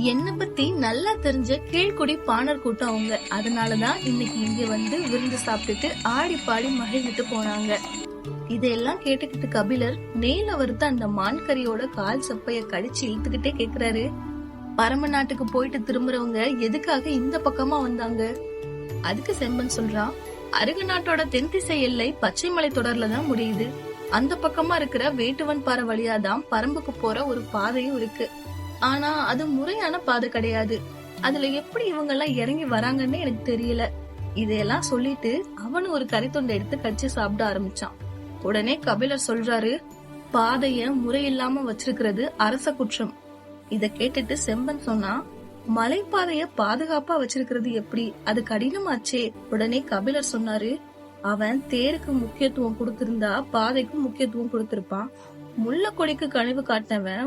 என்ன பத்தி நல்லா தெரிஞ்ச கீழ்குடி பாணர் கூட்டம் அவங்க. அதனாலதான் இன்னைக்கு இங்க வந்து விருந்து சாப்பிட்டுட்டு ஆடி பாடி மகிழ்ந்துட்டு போனாங்க. இதையெல்லாம் கேட்டுக்கிட்டு கபிலர் நேல வறுத்த அந்த மான்கறியோட கால் சப்பைய கடிச்சு இழுத்துக்கிட்டே கேக்குறாரு, பரம நாட்டுக்கு போயிட்டு திரும்புறவங்க எதுக்காக இந்த பக்கமா வந்தாங்க? அதுக்கு செம்பன் சொல்றான், அருகு நாட்டோட தென் திசை எல்லை பச்சை மலை தொடர்லதான் முடியுது. அந்த பக்கமா இருக்கிற வேட்டுவன் பாறை வழியாதான் பரம்புக்கு போற ஒரு பாதையும் இருக்கு. ஆனா அது முறையான பாதை கிடையாது. அதுல எப்படி இவங்க எல்லாம் இறங்கி வராங்கன்னு எனக்கு தெரியல. இதையெல்லாம் சொல்லிட்டு அவனு ஒரு கறித்துண்டை எடுத்து கடிச்சு சாப்பிட ஆரம்பிச்சான். உடனே கபிலர் சொல்றாரு, பாதைய முறையில்லாம வச்சிருக்கிறது அரச குற்றம். இத கேட்டுட்டு செம்பன் சொன்னா, மலைப்பாதைய பாதுகாப்பா வச்சிருக்கிறது எப்படி? அது கடினமாச்சே. உடனே கபிலர் சொன்னாரு, அவன் தேருக்கு முக்கியத்துவம் கொடுத்திருந்தா பாதைக்கு முக்கியத்துவம் கொடுத்திருப்பான். முள்ள கொடிக்கு கழிவு காட்டினவன்